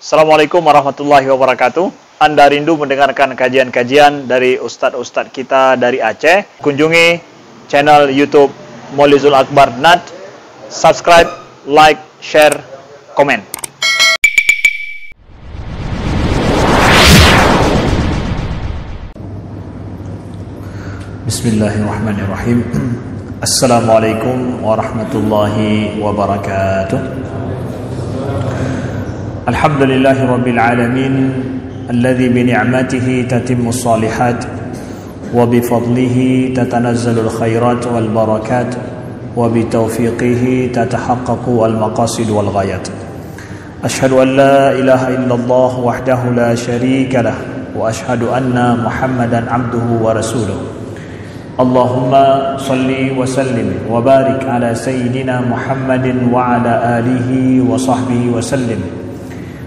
Assalamualaikum warahmatullahi wabarakatuh. Anda rindu mendengarkan kajian-kajian dari ustadz-ustadz kita dari Aceh? Kunjungi channel YouTube Maulizul Akbar NAD. Subscribe, like, share, komen. Bismillahirrahmanirrahim. Assalamualaikum warahmatullahi wabarakatuh. Alhamdulillahi Rabbil Alamin alladhi bini'matihi tatimmu salihat wa bifadlihi tatanazzalul khairat wal barakat wa bitaufiqihi tatahaqqaqu al maqasid wal ghayat. Ashhadu an la ilaha illallah wahdahu la sharika lah wa ashhadu anna Muhammadan abduhu wa rasuluh. Allahumma salli wa sallim wa barik ala sayyidina Muhammadin wa ala alihi wa sahbihi wa sallim.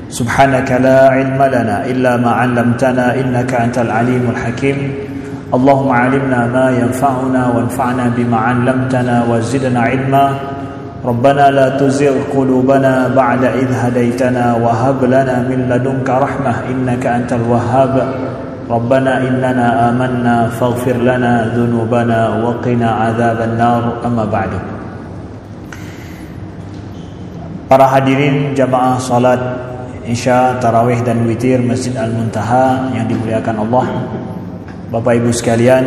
Subhanaka la ilma lana illa ma 'allamtana innaka antal alimul hakim. Allahumma 'allimna ma yanfa'una wanfa'na bima 'allamtana wa zidna 'ilma. Rabbana la tuzigh qulubana ba'da idh hadaytana wa hab lana min ladunka rahmah innaka antal wahhab. Rabbana innana amanna faghfir lana dhunubana wa qina 'adzaban nar. Amma ba'du. Para hadirin jamaah salat Isya, Tarawih dan Witir Masjid Al-Muntaha yang dimuliakan Allah, Bapak Ibu sekalian,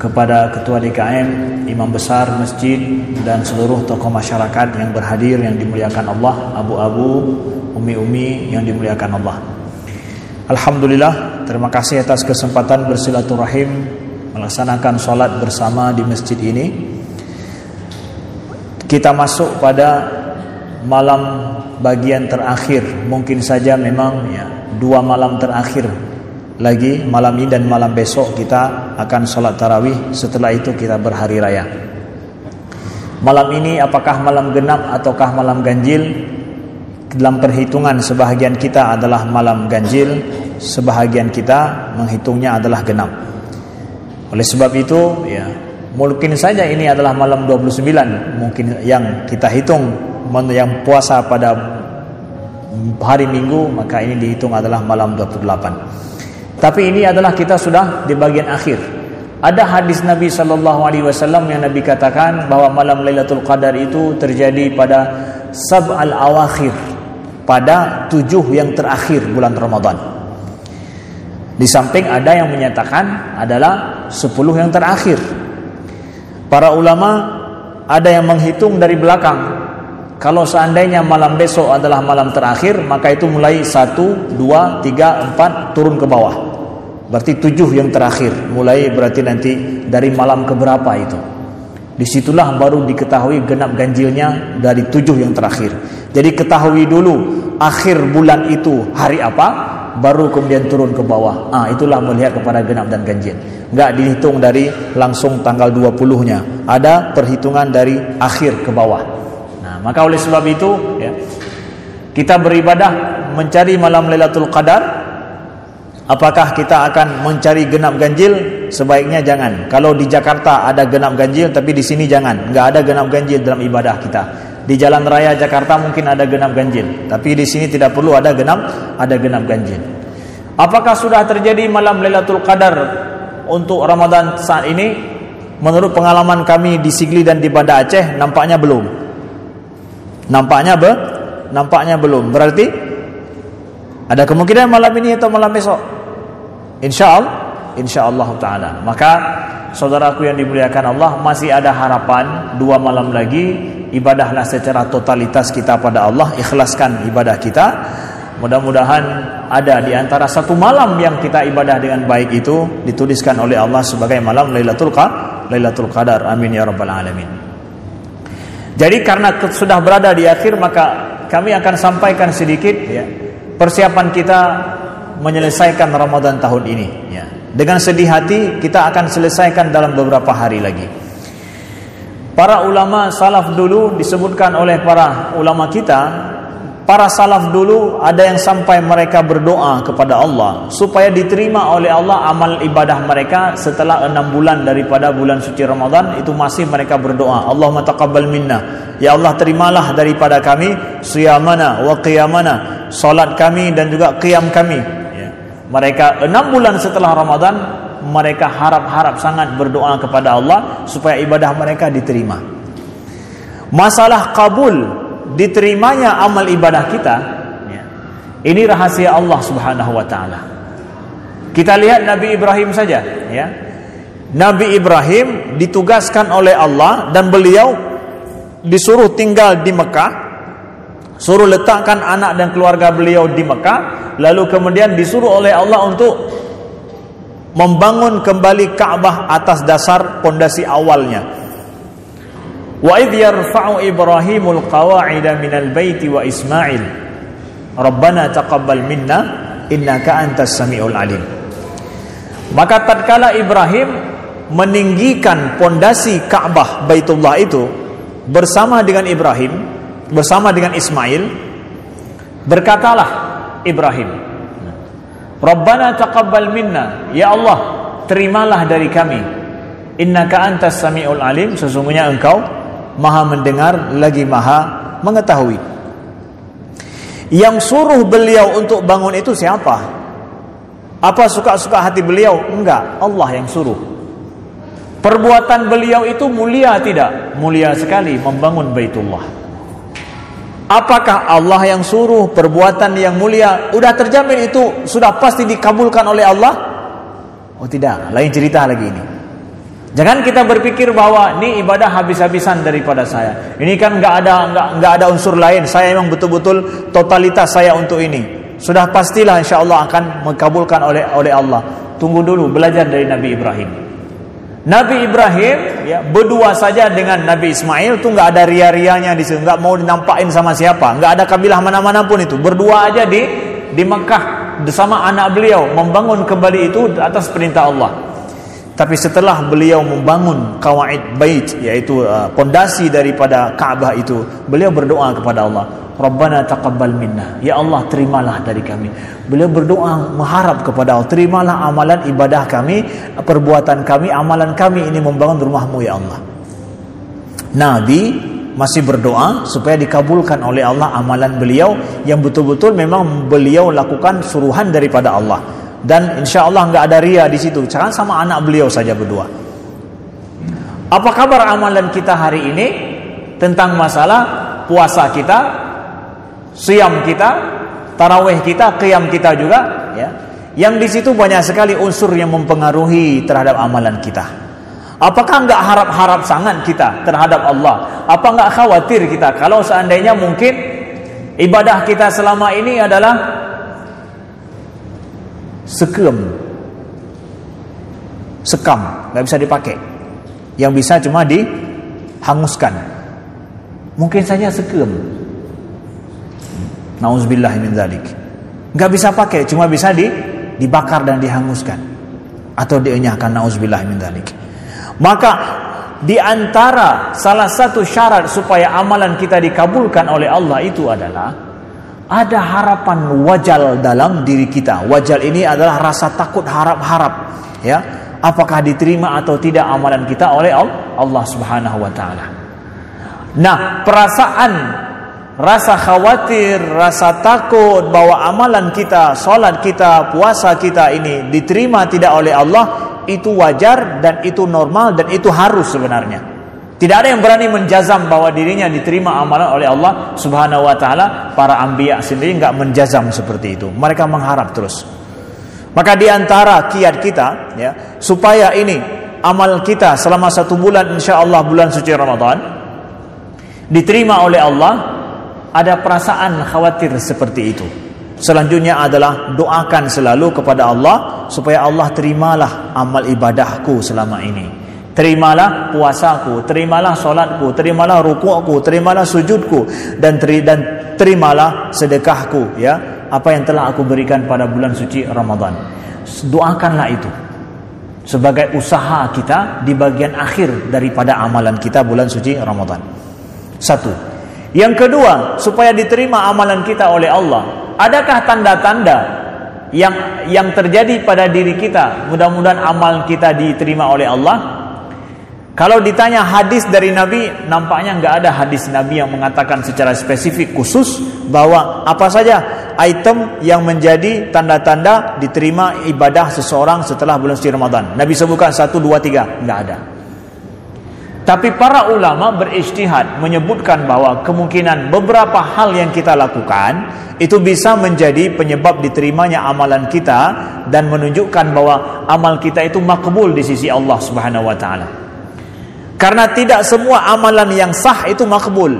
kepada Ketua DKM, Imam Besar Masjid dan seluruh tokoh masyarakat yang berhadir yang dimuliakan Allah, abu-abu, umi-umi yang dimuliakan Allah. Alhamdulillah, terima kasih atas kesempatan bersilaturahim melaksanakan sholat bersama di masjid ini. Kita masuk pada malam bagian terakhir, mungkin saja memang ya, 2 malam terakhir lagi, malam ini dan malam besok kita akan sholat tarawih. Setelah itu kita berhari raya. Malam ini apakah malam genap ataukah malam ganjil? Dalam perhitungan sebahagian kita adalah malam ganjil, sebahagian kita menghitungnya adalah genap. Oleh sebab itu ya, mungkin saja ini adalah malam 29, mungkin yang kita hitung yang puasa pada hari Minggu, maka ini dihitung adalah malam 28. Tapi ini adalah kita sudah di bagian akhir. Ada hadis Nabi SAW yang Nabi katakan bahwa malam Lailatul Qadar itu terjadi pada sab'al awakhir, pada 7 yang terakhir bulan Ramadan. Di samping ada yang menyatakan adalah 10 yang terakhir. Para ulama ada yang menghitung dari belakang. Kalau seandainya malam besok adalah malam terakhir, maka itu mulai 1, 2, 3, 4 turun ke bawah. Berarti 7 yang terakhir. Mulai berarti nanti dari malam keberapa itu. Disitulah baru diketahui genap ganjilnya dari 7 yang terakhir. Jadi ketahui dulu akhir bulan itu hari apa, baru kemudian turun ke bawah. Itulah melihat kepada genap dan ganjil. Enggak dihitung dari langsung tanggal 20-nya. Ada perhitungan dari akhir ke bawah. Maka oleh sebab itu ya, kita beribadah mencari malam Lailatul Qadar. Apakah kita akan mencari genap ganjil? Sebaiknya jangan. Kalau di Jakarta ada genap ganjil, tapi di sini jangan. Enggak ada genap ganjil dalam ibadah kita. Di Jalan Raya Jakarta mungkin ada genap ganjil, tapi di sini tidak perlu ada genap ganjil. Apakah sudah terjadi malam Lailatul Qadar untuk Ramadan saat ini? Menurut pengalaman kami di Sigli dan di Banda Aceh, nampaknya belum. Nampaknya belum. Berarti ada kemungkinan malam ini atau malam besok. Insyaallah taala. Maka saudaraku yang dimuliakan Allah, masih ada harapan 2 malam lagi. Ibadahlah secara totalitas kita pada Allah, ikhlaskan ibadah kita. Mudah-mudahan ada di antara 1 malam yang kita ibadah dengan baik itu dituliskan oleh Allah sebagai malam Lailatul Qadar. Amin ya rabbal alamin. Jadi karena sudah berada di akhir, maka kami akan sampaikan sedikit ya, persiapan kita menyelesaikan Ramadan tahun ini ya. Dengan sedih hati kita akan selesaikan dalam beberapa hari lagi. Para ulama salaf dulu disebutkan oleh para ulama kita, para salaf dulu ada yang sampai mereka berdoa kepada Allah supaya diterima oleh Allah amal ibadah mereka setelah 6 bulan daripada bulan suci Ramadan. Itu masih mereka berdoa, Allahumma taqabbal minna, ya Allah terimalah daripada kami siyamana wa qiyamana, salat kami dan juga qiyam kami. Mereka 6 bulan setelah Ramadan, mereka harap-harap sangat berdoa kepada Allah supaya ibadah mereka diterima. Masalah kabul, diterimanya amal ibadah kita, ini rahasia Allah Subhanahu wa taala. Kita lihat Nabi Ibrahim saja, ya. Nabi Ibrahim ditugaskan oleh Allah dan beliau disuruh tinggal di Mekah, suruh letakkan anak dan keluarga beliau di Mekah, lalu kemudian disuruh oleh Allah untuk membangun kembali Ka'bah atas dasar pondasi awalnya. Wa idh yarfa'u Ibrahimul qawa'ida minal baiti wa Ismail Rabbana taqabbal minna innaka antas samiul alim. Maka tatkala Ibrahim meninggikan pondasi Ka'bah Baitullah itu bersama dengan Ismail, berkatalah Ibrahim, Rabbana taqabbal minna, ya Allah terimalah dari kami, innaka antas samiul alim, sesungguhnya engkau Maha mendengar lagi Maha mengetahui. Yang suruh beliau untuk bangun itu siapa? Apa suka-suka hati beliau? Enggak, Allah yang suruh. Perbuatan beliau itu mulia tidak? Mulia sekali, membangun Baitullah. Apakah Allah yang suruh perbuatan yang mulia? Udah terjamin itu sudah pasti dikabulkan oleh Allah? Oh tidak, lain cerita lagi ini. Jangan kita berpikir bahwa ini ibadah habis-habisan daripada saya. Ini kan nggak ada unsur lain. Saya memang betul-betul totalitas saya untuk ini. Sudah pastilah insya Allah akan mengkabulkan oleh Allah. Tunggu dulu, belajar dari Nabi Ibrahim. Nabi Ibrahim ya, berdua saja dengan Nabi Ismail tuh nggak ada ria-rianya di situ, nggak mau dinampakin sama siapa, nggak ada kabilah mana-mana pun itu. Berdua aja di Mekah bersama anak beliau membangun kembali itu atas perintah Allah. Tapi setelah beliau membangun qawaid bait, yaitu pondasi daripada Ka'bah itu, beliau berdoa kepada Allah, Rabbana taqabbal minna, ya Allah terimalah dari kami. Beliau berdoa mengharap kepada Allah, terimalah amalan ibadah kami, perbuatan kami, amalan kami ini membangun rumah-Mu ya Allah. Nabi masih berdoa supaya dikabulkan oleh Allah amalan beliau yang betul-betul memang beliau lakukan suruhan daripada Allah. Dan insya Allah nggak ada ria di situ, jangan sama anak beliau saja berdua. Apa kabar amalan kita hari ini tentang masalah puasa kita, siyam kita, tarawih kita, qiyam kita juga, ya. Yang di situ banyak sekali unsur yang mempengaruhi terhadap amalan kita. Apakah nggak harap-harap sangat kita terhadap Allah? Apa nggak khawatir kita kalau seandainya mungkin ibadah kita selama ini adalah sekam, nggak bisa dipakai, yang bisa cuma dihanguskan, mungkin saja sekam, nauzubillah min dzalik, nggak bisa pakai, cuma bisa dibakar dan dihanguskan atau dienyahkan, nauzubillah min dzalik. Maka di antara salah satu syarat supaya amalan kita dikabulkan oleh Allah itu adalah ada harapan wajal dalam diri kita. Wajal ini adalah rasa takut, harap-harap, ya, apakah diterima atau tidak amalan kita oleh Allah Subhanahu wa taala. Nah, perasaan rasa khawatir, rasa takut bahwa amalan kita, salat kita, puasa kita ini diterima tidak oleh Allah, itu wajar dan itu normal dan itu harus sebenarnya. Tidak ada yang berani menjazam bahwa dirinya diterima amalan oleh Allah Subhanahu wa taala. Para anbiya sendiri enggak menjazam seperti itu. Mereka mengharap terus. Maka di antara kiat kita, ya, supaya ini amal kita selama 1 bulan insyaallah bulan suci Ramadan diterima oleh Allah, ada perasaan khawatir seperti itu. Selanjutnya adalah doakan selalu kepada Allah supaya Allah terimalah amal ibadahku selama ini. Terimalah puasaku, terimalah solatku, terimalah rukukku, terimalah sujudku, dan terimalah sedekahku, ya, apa yang telah aku berikan pada bulan suci Ramadan. Doakanlah itu sebagai usaha kita di bagian akhir daripada amalan kita bulan suci Ramadan. 1. Yang kedua, supaya diterima amalan kita oleh Allah, adakah tanda-tanda yang terjadi pada diri kita mudah-mudahan amal kita diterima oleh Allah? Kalau ditanya hadis dari Nabi, nampaknya nggak ada hadis Nabi yang mengatakan secara spesifik khusus bahwa apa saja item yang menjadi tanda-tanda diterima ibadah seseorang setelah bulan suci Ramadan. Nabi sebutkan 1, 2, 3, nggak ada. Tapi para ulama berijtihad menyebutkan bahwa kemungkinan beberapa hal yang kita lakukan itu bisa menjadi penyebab diterimanya amalan kita dan menunjukkan bahwa amal kita itu makbul di sisi Allah Subhanahu wa taala. Karena tidak semua amalan yang sah itu makbul.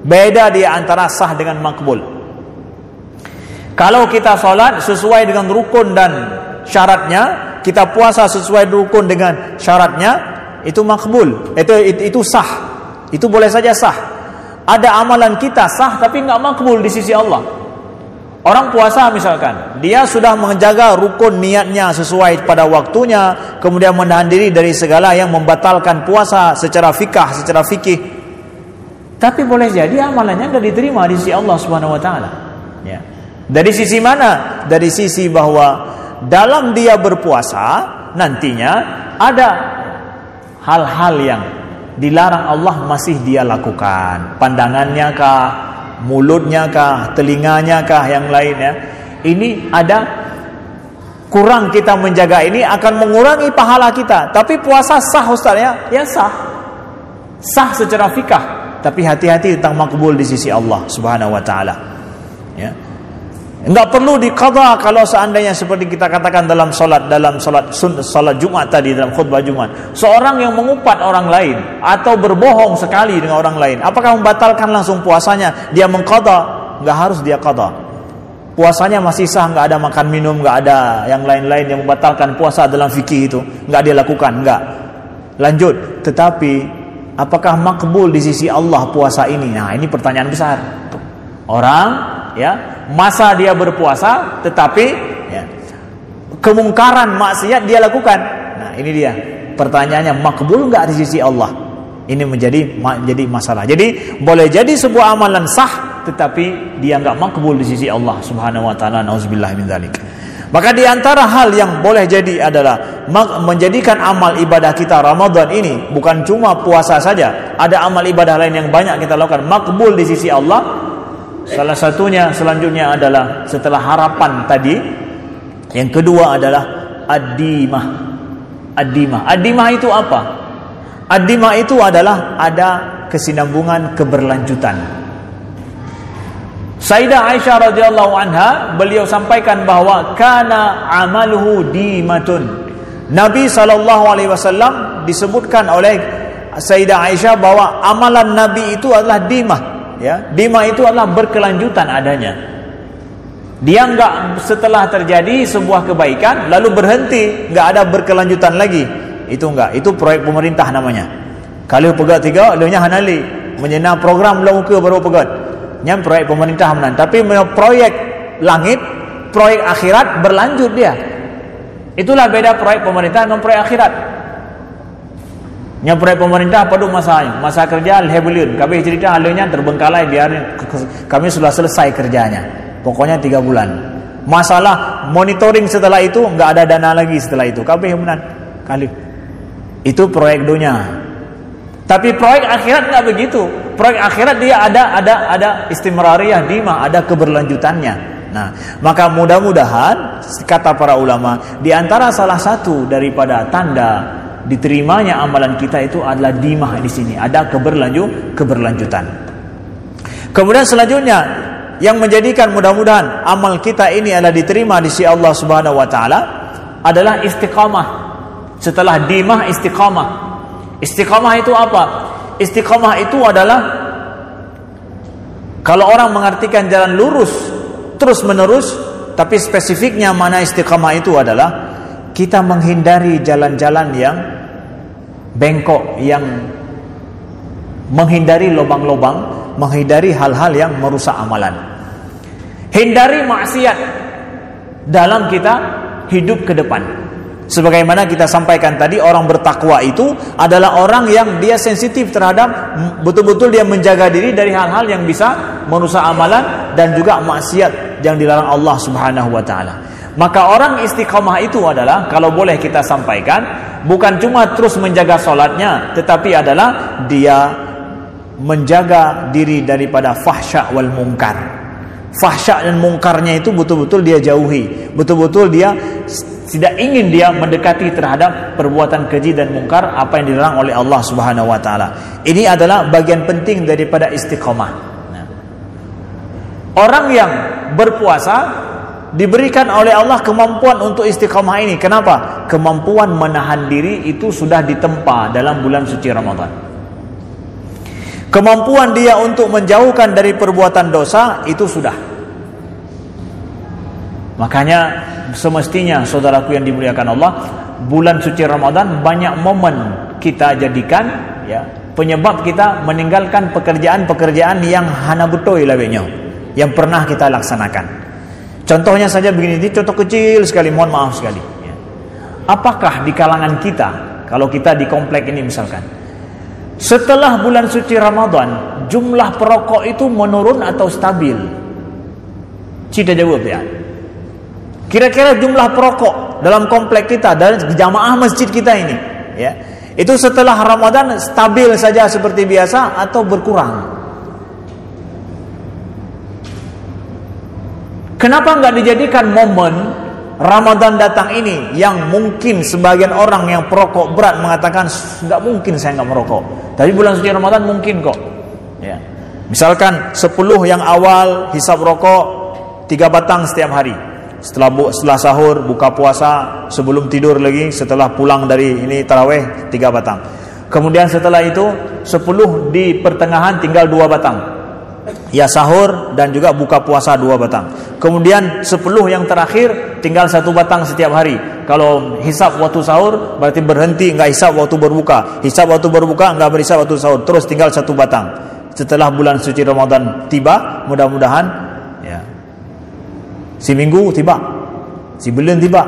Beda dia antara sah dengan makbul. Kalau kita salat sesuai dengan rukun dan syaratnya, kita puasa sesuai rukun dengan syaratnya, itu makbul, itu sah, itu boleh saja sah. Ada amalan kita sah tapi nggak makbul di sisi Allah. Orang puasa misalkan, dia sudah menjaga rukun niatnya sesuai pada waktunya, kemudian menahan diri dari segala yang membatalkan puasa secara fikih. Tapi boleh jadi amalannya nggak diterima di sisi Allah Subhanahu Wa Taala. Ya. Dari sisi mana? Dari sisi bahwa dalam dia berpuasa nantinya ada hal-hal yang dilarang Allah masih dia lakukan. Pandangannya kah, mulutnya kah, telinganya kah, yang lainnya. Ini ada kurang kita menjaga, ini akan mengurangi pahala kita. Tapi puasa sah Ustaz ya? Ya sah. Sah secara fikah. Tapi hati-hati tentang makbul di sisi Allah Subhanahu wa taala. Ya. Enggak perlu diqadha kalau seandainya seperti kita katakan dalam salat Jumat tadi, dalam khutbah Jumat, seorang yang mengupat orang lain atau berbohong sekali dengan orang lain, apakah membatalkan langsung puasanya? Dia mengqadha? Enggak harus dia qadha. Puasanya masih sah, enggak ada makan minum, enggak ada yang lain-lain yang membatalkan puasa dalam fikih itu, enggak dia lakukan, enggak. Lanjut, tetapi apakah makbul di sisi Allah puasa ini? Nah, ini pertanyaan besar. Orang ya masa dia berpuasa tetapi ya, kemungkaran maksiat dia lakukan. Nah ini dia pertanyaannya, makbul enggak di sisi Allah? Ini menjadi masalah. Jadi boleh jadi sebuah amalan sah tetapi dia enggak makbul di sisi Allah Subhanahu wa taala. Nauzubillah min dzalik. Maka di antara hal yang boleh jadi adalah menjadikan amal ibadah kita Ramadan ini bukan cuma puasa saja, ada amal ibadah lain yang banyak kita lakukan makbul di sisi Allah. Salah satunya selanjutnya adalah setelah harapan tadi, yang kedua adalah ad-dimah. Ad-dimah itu apa? Ad-dimah itu adalah ada kesinambungan, keberlanjutan. Sayyidah Aisyah radhiyallahu anha, beliau sampaikan bahwa kana amaluhu dimatun. Nabi SAW disebutkan oleh Sayyidah Aisyah bahwa amalan Nabi itu adalah dimah. Ya, dima itu adalah berkelanjutan adanya. Dia enggak setelah terjadi sebuah kebaikan lalu berhenti, enggak ada berkelanjutan lagi. Itu enggak, itu proyek pemerintah namanya. Kalau pegat tiga, lalunya hanali menyena program lalu ke baru pegat. Nyam proyek pemerintah menan, tapi proyek langit, proyek akhirat berlanjut dia. Itulah beda proyek pemerintah dengan proyek akhirat. Yang proyek pemerintah pada masa kerja alhamdulillah, kami cerita alurnya terbengkalai biar kami sudah selesai kerjanya. Pokoknya 3 bulan. Masalah monitoring setelah itu enggak ada dana lagi setelah itu. Kami menan kali. Itu proyek dunia. Tapi proyek akhirat enggak begitu. Proyek akhirat dia ada istimrariyah dimah, ada keberlanjutannya. Nah, maka mudah-mudahan kata para ulama, di antara salah satu daripada tanda diterimanya amalan kita itu adalah dimah di sini, ada keberlanjutan. Kemudian selanjutnya yang menjadikan mudah-mudahan amal kita ini adalah diterima di sisi Allah Subhanahu wa taala adalah istiqamah. Setelah dimah, istiqamah. Istiqamah itu apa? Istiqamah itu adalah, kalau orang mengartikan jalan lurus terus menerus, tapi spesifiknya mana istiqamah itu adalah kita menghindari jalan-jalan yang bengkok, yang menghindari lubang-lubang, menghindari hal-hal yang merusak amalan. Hindari maksiat dalam kita hidup ke depan. Sebagaimana kita sampaikan tadi, orang bertakwa itu adalah orang yang dia sensitif terhadap, betul-betul dia menjaga diri dari hal-hal yang bisa merusak amalan dan juga maksiat yang dilarang Allah Subhanahu wa taala. Maka orang istiqomah itu adalah, kalau boleh kita sampaikan, bukan cuma terus menjaga sholatnya, tetapi adalah dia menjaga diri daripada fahsya wal munkar. Fahsya dan mungkarnya itu betul-betul dia jauhi, betul-betul dia tidak ingin dia mendekati terhadap perbuatan keji dan mungkar apa yang dilarang oleh Allah Subhanahu wa taala. Ini adalah bagian penting daripada istiqomah. Orang yang berpuasa diberikan oleh Allah kemampuan untuk istiqomah ini. Kenapa? Kemampuan menahan diri itu sudah ditempa dalam bulan suci Ramadan. Kemampuan dia untuk menjauhkan dari perbuatan dosa itu sudah. Makanya semestinya saudaraku yang dimuliakan Allah, bulan suci Ramadan banyak momen kita jadikan ya penyebab kita meninggalkan pekerjaan-pekerjaan yang hana betul labenya, yang pernah kita laksanakan. Contohnya saja begini, ini contoh kecil sekali, mohon maaf sekali ya. Apakah di kalangan kita, kalau kita di komplek ini misalkan, setelah bulan suci Ramadan jumlah perokok itu menurun atau stabil? Cita jawab ya. Kira-kira jumlah perokok dalam komplek kita, dalam jamaah masjid kita ini ya, itu setelah Ramadan stabil saja seperti biasa atau berkurang? Kenapa enggak dijadikan momen Ramadan datang ini, yang mungkin sebagian orang yang perokok berat mengatakan enggak mungkin saya enggak merokok, tapi bulan suci Ramadan mungkin kok ya. Misalkan 10 yang awal hisab rokok 3 batang setiap hari, setelah sahur, buka puasa, sebelum tidur lagi, setelah pulang dari ini tarawih 3 batang. Kemudian setelah itu 10 di pertengahan tinggal 2 batang. Ya sahur dan juga buka puasa 2 batang. Kemudian 10 yang terakhir tinggal 1 batang setiap hari. Kalau hisab waktu sahur berarti berhenti, enggak hisab waktu berbuka. Hisab waktu berbuka enggak berhisab waktu sahur. Terus tinggal 1 batang. Setelah bulan suci Ramadan tiba, mudah-mudahan ya, si minggu tiba, si bulan tiba,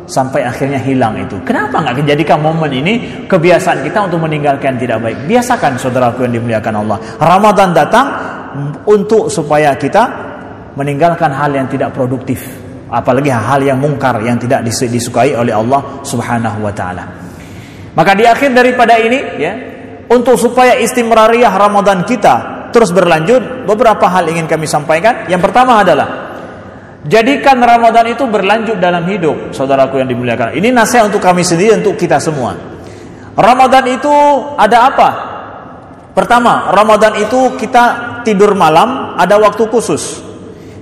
sampai akhirnya hilang itu. Kenapa enggak dijadikan momen ini kebiasaan kita untuk meninggalkan tidak baik? Biasakan saudaraku yang dimuliakan Allah. Ramadan datang untuk supaya kita meninggalkan hal yang tidak produktif, apalagi hal yang mungkar yang tidak disukai oleh Allah Subhanahu wa taala. Maka di akhir daripada ini ya, untuk supaya istimrariyah Ramadan kita terus berlanjut, beberapa hal ingin kami sampaikan. Yang pertama adalah jadikan Ramadan itu berlanjut dalam hidup, saudaraku yang dimuliakan. Ini nasihat untuk kami sendiri, untuk kita semua. Ramadan itu ada apa? Pertama, Ramadan itu kita tidur malam, ada waktu khusus.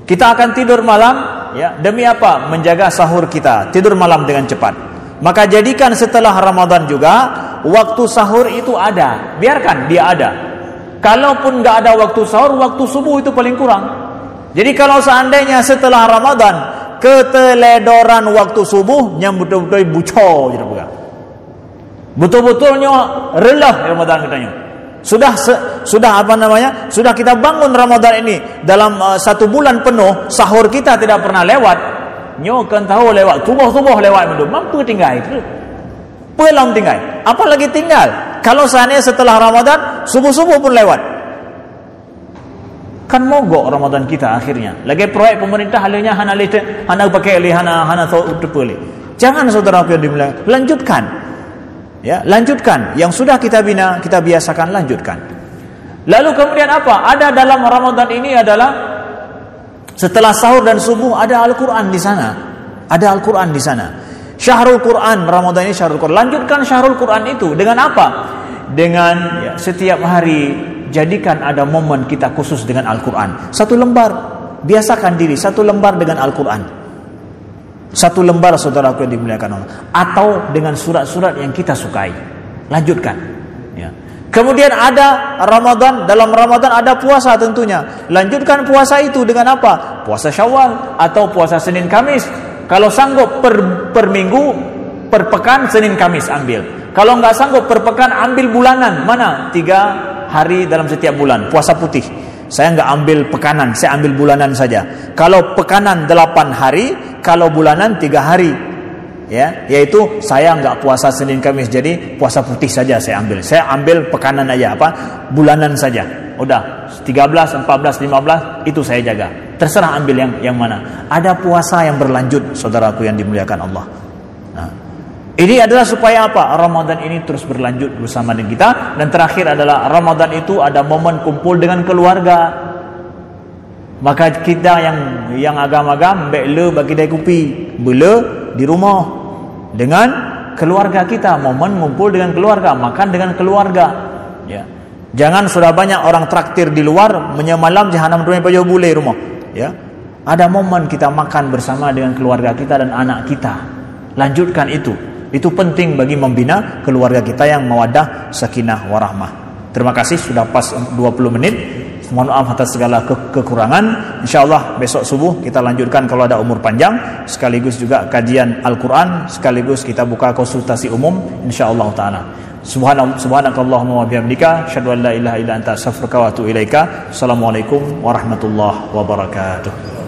Kita akan tidur malam ya, demi apa? Menjaga sahur kita, tidur malam dengan cepat. Maka jadikan setelah Ramadan juga waktu sahur itu ada, biarkan dia ada. Kalaupun enggak ada waktu sahur, waktu subuh itu paling kurang. Jadi kalau seandainya setelah Ramadan keteledoran waktu subuh, yang betul-betul bucor gitu bukan. Betul-betulnya relah Ramadan katanya. Sudah apa namanya? Sudah kita bangun Ramadan ini dalam 1 bulan penuh, sahur kita tidak pernah lewat. Nyo kan tahu lewat, subuh lewat itu mampu tinggal itu. Belum tinggal. Apalagi tinggal. Kalau seandainya setelah Ramadan subuh pun lewat. Kan mogok Ramadan kita akhirnya. Lagi proyek pemerintah halnya hana pakai hana tepuli. Jangan saudaraku yang dimuliakan, lanjutkan. Ya, lanjutkan yang sudah kita bina, kita biasakan, lanjutkan. Lalu kemudian apa? Ada dalam Ramadan ini adalah setelah sahur dan subuh ada Al-Qur'an di sana. Ada Al-Qur'an di sana. Syahrul Qur'an, Ramadan ini Syahrul Qur'an. Lanjutkan Syahrul Qur'an itu dengan apa? Dengan ya, setiap hari jadikan ada momen kita khusus dengan Al-Qur'an. 1 lembar, biasakan diri 1 lembar dengan Al-Qur'an. 1 lembar saudaraku yang dimuliakan Allah, atau dengan surat-surat yang kita sukai. Lanjutkan ya. Kemudian ada Ramadan, dalam Ramadan ada puasa tentunya. Lanjutkan puasa itu dengan apa? Puasa Syawal atau puasa Senin Kamis. Kalau sanggup per minggu, per pekan Senin Kamis ambil. Kalau enggak sanggup per pekan, ambil bulanan. Mana? 3 hari dalam setiap bulan puasa putih. Saya enggak ambil pekanan, saya ambil bulanan saja. Kalau pekanan 8 hari, kalau bulanan 3 hari. ya, yaitu saya nggak puasa Senin Kamis, jadi puasa putih saja saya ambil. Saya ambil pekanan aja, bulanan saja. Udah 13, 14, 15 itu saya jaga. Terserah ambil yang mana. Ada puasa yang berlanjut, saudaraku yang dimuliakan Allah. Nah, ini adalah supaya apa? Ramadan ini terus berlanjut bersama dengan kita. Dan terakhir adalah Ramadan itu ada momen kumpul dengan keluarga. Maka kita yang agam-agam bele bagi dai kupi, bele di rumah dengan keluarga kita, momen ngumpul dengan keluarga, makan dengan keluarga. Ya. Jangan sudah banyak orang traktir di luar, menyemalam jahanam dunia pajau bule rumah. Ya. Ada momen kita makan bersama dengan keluarga kita dan anak kita. Lanjutkan itu. Itu penting bagi membina keluarga kita yang mawaddah, sakinah, warahmah. Terima kasih sudah pas 20 menit. Mohon maaf atas segala kekurangan. InsyaAllah besok subuh kita lanjutkan kalau ada umur panjang. Sekaligus juga kajian Al-Quran. Sekaligus kita buka konsultasi umum. InsyaAllah ta'ala. Subhanakallahumma wa bihamdika asyhadu an la ilaha illa anta astaghfiruka wa atubu ilaika. Assalamualaikum warahmatullahi wabarakatuh.